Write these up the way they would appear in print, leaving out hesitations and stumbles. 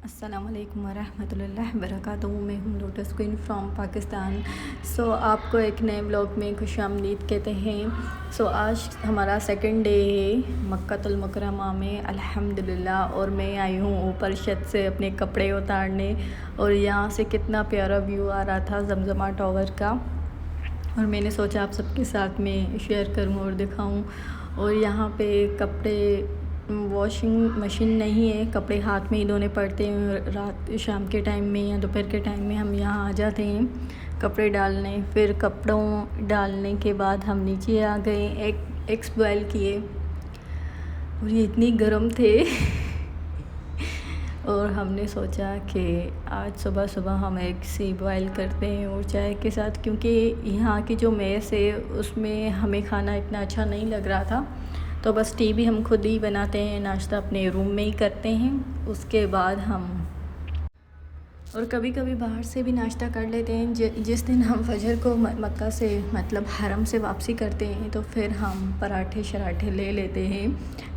अस्सलामुअलैकुम वरहमतुल्लाहि वबरकातुहू। मैं हूँ लोटस क्वीन फ्रॉम पाकिस्तान। आपको एक नए व्लॉग में खुशामदीद कहते हैं। आज हमारा सेकंड डे है मक्कातुल मुकर्रमा में अल्हम्दुलिल्लाह। और मैं आई हूँ ऊपर छत से अपने कपड़े उतारने, और यहाँ से कितना प्यारा व्यू आ रहा था जमजमा टावर का, और मैंने सोचा आप सबके साथ में शेयर करूँ और दिखाऊँ। और यहाँ पे कपड़े वॉशिंग मशीन नहीं है, कपड़े हाथ में ही धोने पड़ते हैं। रात शाम के टाइम में या दोपहर के टाइम में हम यहाँ आ जाते हैं कपड़े डालने। फिर कपड़ों डालने के बाद हम नीचे आ गए, एग्स बॉयल किए, और ये इतनी गर्म थे और हमने सोचा कि आज सुबह सुबह हम एग से बॉयल करते हैं और चाय के साथ, क्योंकि यहाँ की जो मेस है उसमें हमें खाना इतना अच्छा नहीं लग रहा था। तो बस टी भी हम खुद ही बनाते हैं, नाश्ता अपने रूम में ही करते हैं। उसके बाद हम और कभी कभी बाहर से भी नाश्ता कर लेते हैं। जिस दिन हम फजर को मक्का से मतलब हरम से वापसी करते हैं तो फिर हम पराठे शराठे ले लेते हैं।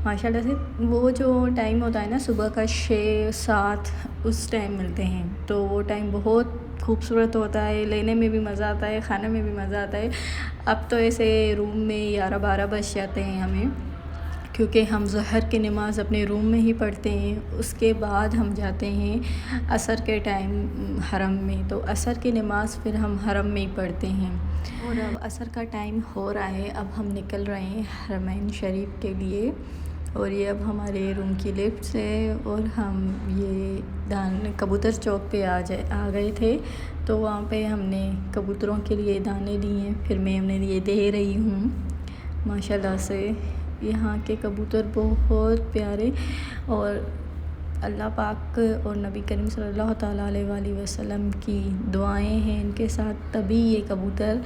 माशाल्लाह से वो जो टाइम होता है ना सुबह का 6-7 उस टाइम मिलते हैं, तो वो टाइम बहुत खूबसूरत होता है, लेने में भी मज़ा आता है, खाने में भी मज़ा आता है। अब तो ऐसे रूम में 11-12 बज जाते हैं हमें, क्योंकि हम ज़हर की नमाज़ अपने रूम में ही पढ़ते हैं। उसके बाद हम जाते हैं असर के टाइम हरम में, तो असर की नमाज़ फिर हम हरम में ही पढ़ते हैं। और अब असर का टाइम हो रहा है, अब हम निकल रहे हैं हरमैन शरीफ के लिए। और ये अब हमारे रूम की लिफ्ट से, और हम ये कबूतर चौक पे आ गए थे, तो वहाँ पे हमने कबूतरों के लिए दाने लिए। फिर मैं उन्हें ये दे रही हूँ। माशाल्लाह से यहाँ के कबूतर बहुत प्यारे, और अल्लाह पाक और नबी करीम सल्लल्लाहु ताला अलैहि वसल्लम की दुआएं हैं इनके साथ, तभी ये कबूतर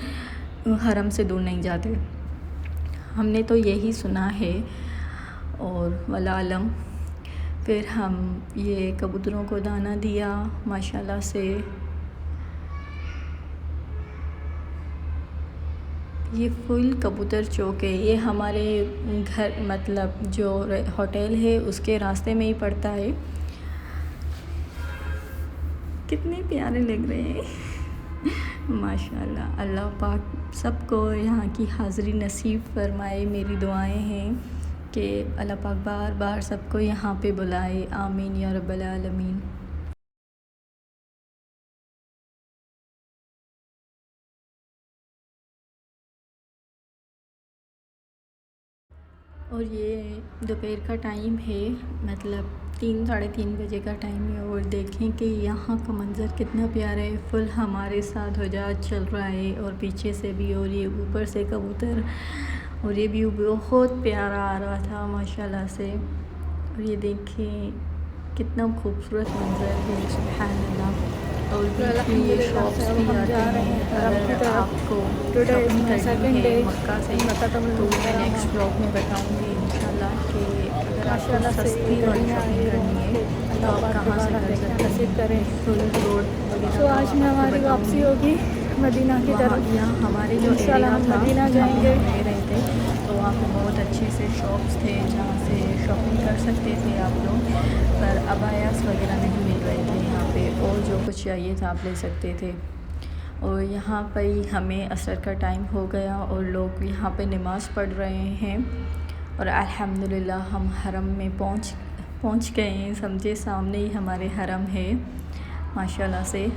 हरम से दूर नहीं जाते। हमने तो यही सुना है, और वल्लाह आलम। फिर हम ये कबूतरों को दाना दिया माशाल्लाह से। ये फुल कबूतर चौक है, ये हमारे घर मतलब जो होटल है उसके रास्ते में ही पड़ता है। कितने प्यारे लग रहे हैं माशाल्लाह। अल्लाह पाक सबको यहाँ की हाज़िरी नसीब फरमाए। मेरी दुआएं हैं कि अल्लाह पाक बार बार सबको यहाँ पे बुलाए। आमीन या रब्बल आलमीन। और ये दोपहर का टाइम है, मतलब 3-3:30 बजे का टाइम है। और देखें कि यहाँ का मंज़र कितना प्यारा है। फुल हमारे साथ हजाज चल रहा है, और पीछे से भी, और ये ऊपर से कबूतर, और ये व्यू बहुत प्यारा आ रहा था माशाल्लाह से। और ये देखें कितना खूबसूरत मंज़र है, सुभान अल्लाह। और बीच में ये शॉप्स भी आते हैं। अगर आपको शॉपिंग करनी है मक्का से तो मैं नेक्स्ट ब्लॉग में बताऊंगी इंशाल्लाह कि अगर आपको सस्ती वाली शॉपिंग करनी है तो आप कहाँ से कर सकते हैं। फुल रोड तो आज में हमारी वापसी होगी मदीना की तरफ। यहाँ हमारे जो एरिया था मदीना जाएंगे। रह रहे थे, तो वहाँ पे बहुत अच्छे से शॉप्स थे जहाँ से शॉपिंग कर सकते थे आप लोग, पर अबायास वगैरह नहीं मिल रहे थे यहाँ पे, और जो कुछ चाहिए था आप ले सकते थे। और यहाँ पर ही हमें असर का टाइम हो गया, और लोग यहाँ पे नमाज़ पढ़ रहे हैं। और अल्हम्दुलिल्लाह हम हरम में पहुँच गए हैं। समझे सामने ही हमारे हरम है माशाल्लाह से।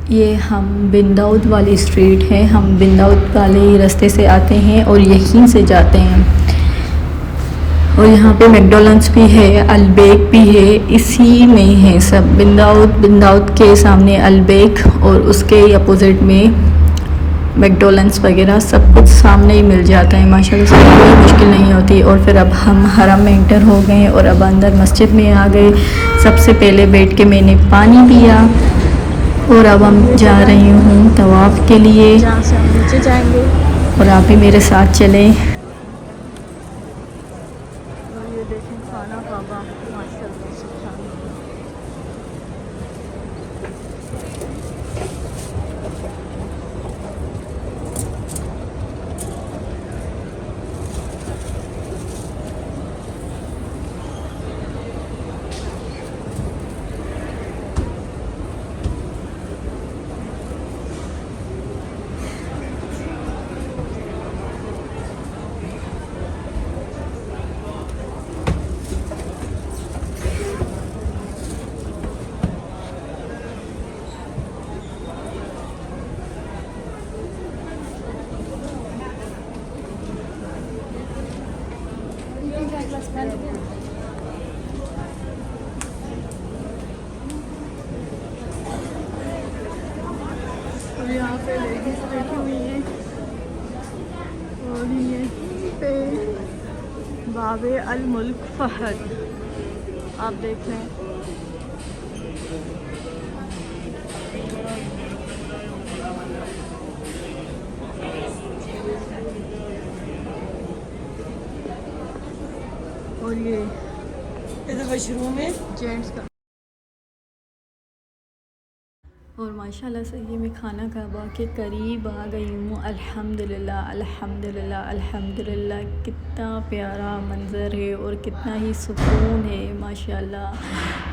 ये हम बिन दाऊद वाली स्ट्रीट है, हम बिन दाऊद वाले रास्ते से आते हैं और यहीं से जाते हैं। और यहाँ पे मैकडॉनल्ड्स भी है, अलबेक भी है, इसी में है सब। बिन दाऊद के सामने अलबेक, और उसके अपोजिट में मैकडॉनल्ड्स वगैरह सब कुछ सामने ही मिल जाता है माशाल्लाह से, कोई मुश्किल नहीं होती। और फिर अब हम हरम में इंटर हो गए, और अब अंदर मस्जिद में आ गए। सबसे पहले बैठ के मैंने पानी पिया, और अब हम जा रही हूँ तवाफ़ के लिए, जहाँ से हम नीचे जाएंगे। और आप भी मेरे साथ चलें। और ये देखें खाना खाबा माशाल्लाह सुभान अल्लाह। और यहाँ पे लेडीज बैठी हुई हैं और ये पे बाबे अल मुल्क फहद आप देख लें। और ये मशरूम है जेंट्स का। और माशाल्लाह से ये मैं खाना काबा के करीब आ गई हूँ। अल्हम्दुलिल्लाह अल्हम्दुलिल्लाह अल्हम्दुलिल्लाह। कितना प्यारा मंज़र है और कितना ही सुकून है माशाल्लाह।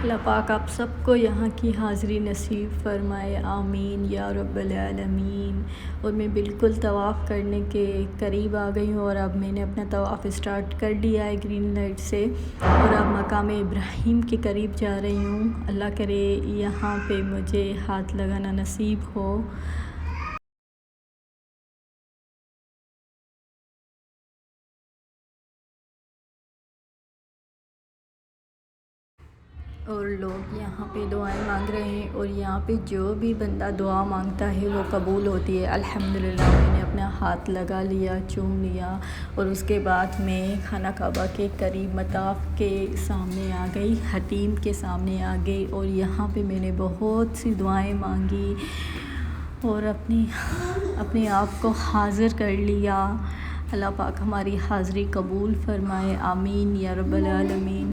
अल्लाह पाक आप सबको यहाँ की हाज़िरी नसीब फ़रमाए, आमीन या रब्बल आलमीन। और मैं बिल्कुल तवाफ़ करने के करीब आ गई हूँ और अब मैंने अपना तवाफ़ स्टार्ट कर लिया है ग्रीन लाइट से और अब मकाम इब्राहीम के करीब जा रही हूँ। अल्लाह करे यहाँ पे मुझे हाथ लगाना नसीब हो। और लोग यहाँ पे दुआएं मांग रहे हैं और यहाँ पे जो भी बंदा दुआ मांगता है वो कबूल होती है। अल्हम्दुलिल्लाह मैंने अपना हाथ लगा लिया, चूम लिया और उसके बाद मैं खाना काबा के करीब मताफ़ के सामने आ गई, हतीम के सामने आ गई और यहाँ पे मैंने बहुत सी दुआएं मांगी और अपने आप को हाज़िर कर लिया। अल्लाह पाक हमारी हाज़िरी कबूल फ़रमाए, आमीन या रब्बल आलमीन।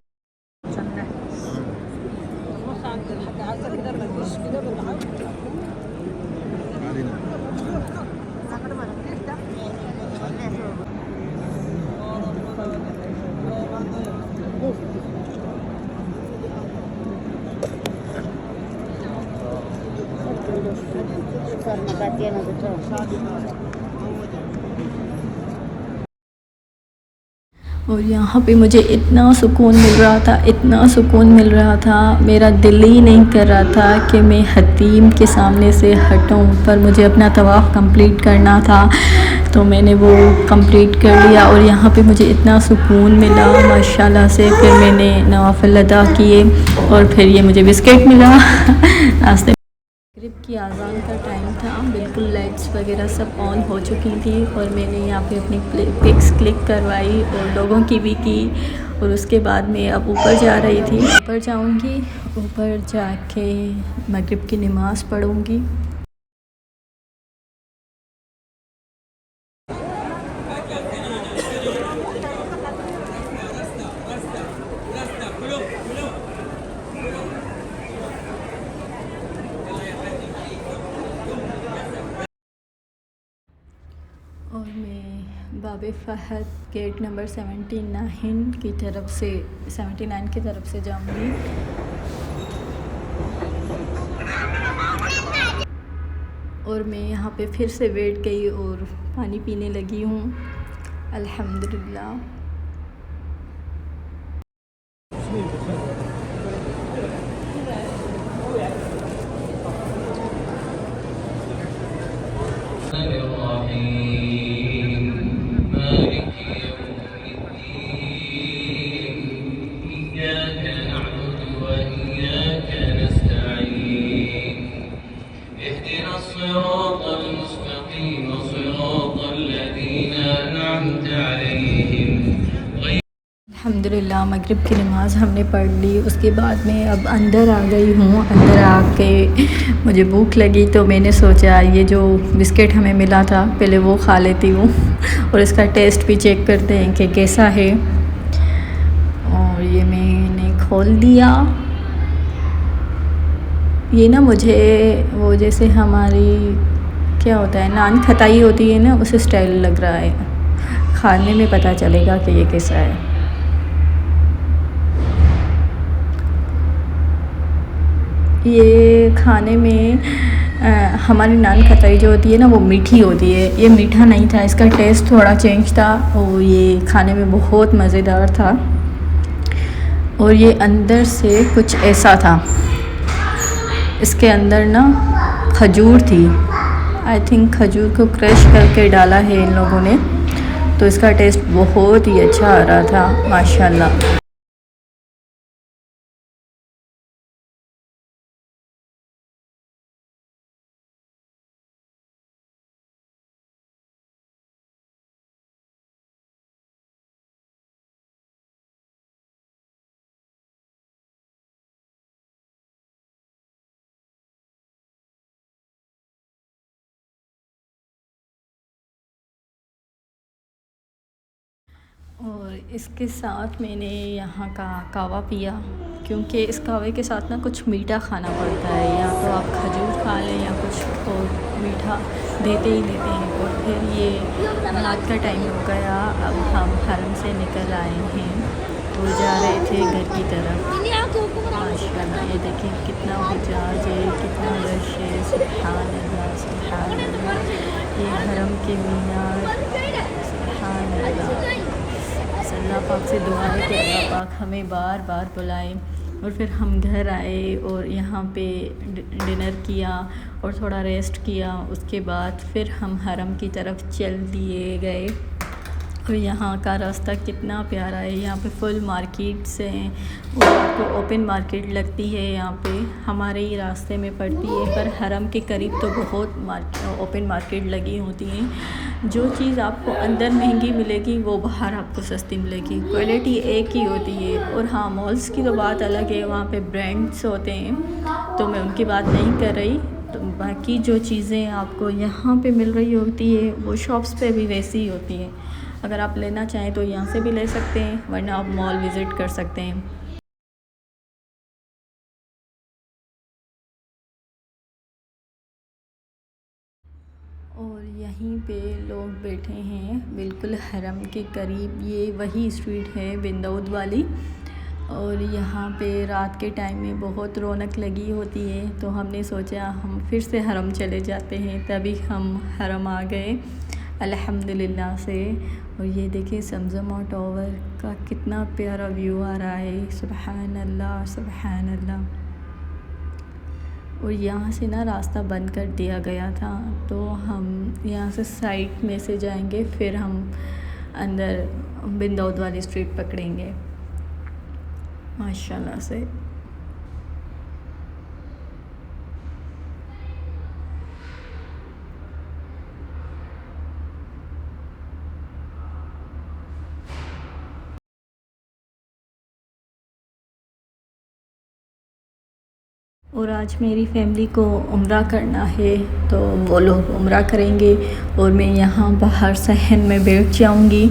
और यहाँ पे मुझे इतना सुकून मिल रहा था, इतना सुकून मिल रहा था, मेरा दिल ही नहीं कर रहा था कि मैं हतीम के सामने से हटूँ, पर मुझे अपना तवाफ़ कंप्लीट करना था तो मैंने वो कंप्लीट कर लिया। और यहाँ पे मुझे इतना सुकून मिला माशाल्लाह से। फिर मैंने नवाफ़िल अदा किए और फिर ये मुझे बिस्किट मिला नाश्ते। मगरिब की आज़ान का टाइम था, बिल्कुल लाइट्स वगैरह सब ऑन हो चुकी थी और मैंने यहाँ पे अपनी पिक्स क्लिक करवाई और लोगों की भी की। और उसके बाद मैं अब ऊपर जा रही थी, ऊपर जाऊँगी, ऊपर जाके मगरिब की नमाज़ पढ़ूँगी। और मैं बाबे फ़हद गेट नंबर 79 की तरफ से 79 की तरफ से जाऊंगी। और मैं यहाँ पे फिर से बैठ गई और पानी पीने लगी हूँ। अल्हम्दुलिल्लाह। अल्हम्दुलिल्लाह मगरिब की नमाज़ हमने पढ़ ली। उसके बाद में अब अंदर आ गई हूँ। अंदर आके मुझे भूख लगी तो मैंने सोचा ये जो बिस्किट हमें मिला था पहले वो खा लेती हूँ और इसका टेस्ट भी चेक करते हैं कि कैसा है। और ये मैंने खोल दिया। ये ना मुझे वो जैसे हमारी क्या होता है नान खटाई होती है ना, उस स्टाइल लग रहा है। खाने में पता चलेगा कि ये कैसा है। ये खाने में हमारी नान खटाई जो होती है ना वो मीठी होती है, ये मीठा नहीं था, इसका टेस्ट थोड़ा चेंज था और ये खाने में बहुत मज़ेदार था। और ये अंदर से कुछ ऐसा था, इसके अंदर ना खजूर थी, आई थिंक खजूर को क्रश करके डाला है इन लोगों ने, तो इसका टेस्ट बहुत ही अच्छा आ रहा था माशाल्लाह। और इसके साथ मैंने यहाँ का कावा पिया, क्योंकि इस कावे के साथ ना कुछ मीठा खाना पड़ता है, या तो आप खजूर खा लें या कुछ और मीठा देते ही देते हैं। और फिर ये रात का टाइम हो गया, अब हम हरम से निकल आए हैं और जा रहे थे घर की तरफ। माशाल्लाह ये देखिए कितना मिजाज है, कितना रश है, सुभान अल्लाह सुभान अल्लाह। ये हरम के मीनार, सुभान अल्लाह। अल्लाह पाक से दुआ है कि अल्लाह पाक हमें बार बार बुलाए। और फिर हम घर आए और यहाँ पे डिनर किया और थोड़ा रेस्ट किया। उसके बाद फिर हम हरम की तरफ चल दिए गए। और यहाँ का रास्ता कितना प्यारा है, यहाँ पे फुल मार्केट्स हैं और आपको ओपन मार्केट लगती है यहाँ पे, हमारे ही रास्ते में पड़ती है। पर हरम के करीब तो बहुत ओपन मार्केट लगी होती हैं। जो चीज़ आपको अंदर महंगी मिलेगी वो बाहर आपको सस्ती मिलेगी, क्वालिटी एक ही होती है। और हाँ, मॉल्स की तो बात अलग है, वहाँ पे ब्रांड्स होते हैं तो मैं उनकी बात नहीं कर रही। तो बाकी जो चीज़ें आपको यहाँ पे मिल रही होती है वो शॉप्स पे भी वैसी ही होती हैं। अगर आप लेना चाहें तो यहाँ से भी ले सकते हैं, वरना आप मॉल विज़िट कर सकते हैं। और यहीं पे लोग बैठे हैं बिल्कुल हरम के करीब, ये वही स्ट्रीट है बिंदौद वाली। और यहाँ पे रात के टाइम में बहुत रौनक लगी होती है, तो हमने सोचा हम फिर से हरम चले जाते हैं, तभी हम हरम आ गए अल्हम्दुलिल्लाह से। और ये देखिए ज़मज़म टावर का कितना प्यारा व्यू आ रहा है, सुभान अल्लाह सुभान अल्लाह। और यहाँ से ना रास्ता बंद कर दिया गया था, तो हम यहाँ से साइड में से जाएंगे, फिर हम अंदर बिंदौद वाली स्ट्रीट पकड़ेंगे माशाल्लाह से। और आज मेरी फैमिली को उम्रा करना है, तो वो लोग उम्रा करेंगे और मैं यहाँ बाहर सहन में बैठ जाऊँगी,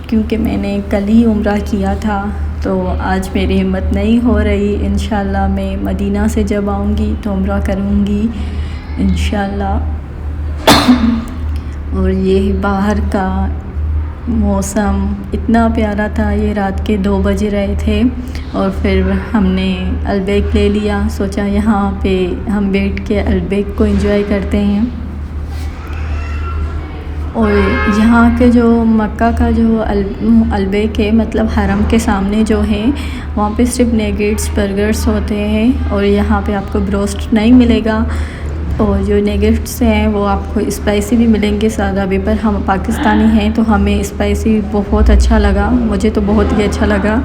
क्योंकि मैंने कल ही उम्रा किया था। तो आज मेरी हिम्मत नहीं हो रही। इंशाल्लाह मैं मदीना से जब आऊँगी तो उम्रा करूँगी इंशाल्लाह। और ये बाहर का मौसम इतना प्यारा था, ये रात के 2 बज रहे थे और फिर हमने अलबेक ले लिया। सोचा यहाँ पे हम बैठ के अलबेक को एंजॉय करते हैं। और यहाँ के जो मक्का का जो अलबेक है, मतलब हरम के सामने जो है, वहाँ पे सिर्फ नेगेट्स बर्गर्स होते हैं और यहाँ पे आपको ब्रोस्ट नहीं मिलेगा। और जो नेगेट्स हैं वो आपको स्पाइसी भी मिलेंगे सादा भी, पर हम पाकिस्तानी हैं तो हमें स्पाइसी बहुत अच्छा लगा, मुझे तो बहुत ही अच्छा लगा।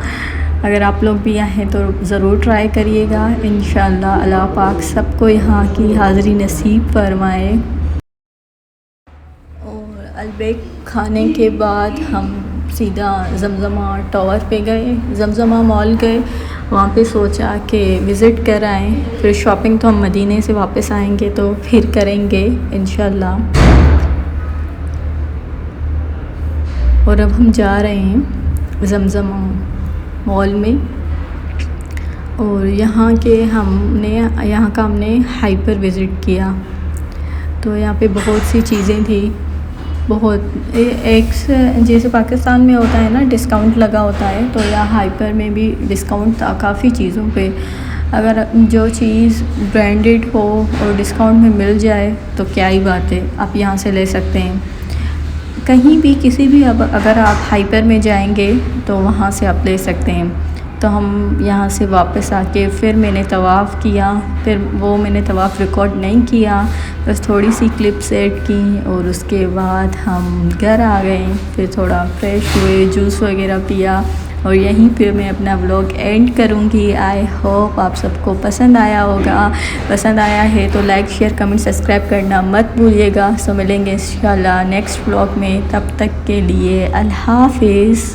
अगर आप लोग भी आएँ तो ज़रूर ट्राई करिएगा इंशाल्लाह। अल्लाह पाक सबको यहाँ की हाज़िरी नसीब फरमाए। और अलबेक खाने के बाद हम सीधा ज़मज़मा टावर पे गए, ज़मज़मा मॉल गए, वहाँ पे सोचा कि विज़िट कर आएँ। फिर शॉपिंग तो हम मदीने से वापस आएंगे तो फिर करेंगे इंशाल्लाह। और अब हम जा रहे हैं ज़मज़मा मॉल में। और यहाँ का हमने हाइपर विज़िट किया, तो यहाँ पे बहुत सी चीज़ें थी, बहुत एक जैसे पाकिस्तान में होता है ना डिस्काउंट लगा होता है, तो यहाँ हाइपर में भी डिस्काउंट था काफ़ी चीज़ों पे। अगर जो चीज़ ब्रांडेड हो और डिस्काउंट में मिल जाए तो क्या ही बात है, आप यहाँ से ले सकते हैं कहीं भी किसी भी। अब अगर आप हाइपर में जाएंगे तो वहाँ से आप ले सकते हैं। तो हम यहाँ से वापस आके फिर मैंने तवाफ़ किया, फिर वो मैंने तवाफ़ रिकॉर्ड नहीं किया, बस थोड़ी सी क्लिप्स ऐड की और उसके बाद हम घर आ गए। फिर थोड़ा फ्रेश हुए, जूस वगैरह पिया और यहीं पे मैं अपना व्लॉग एंड करूँगी। आई होप आप सबको पसंद आया होगा। पसंद आया है तो लाइक, शेयर, कमेंट, सब्सक्राइब करना मत भूलिएगा। सो मिलेंगे इंशाल्लाह नेक्स्ट व्लॉग में। तब तक के लिए अल्लाह हाफिज़।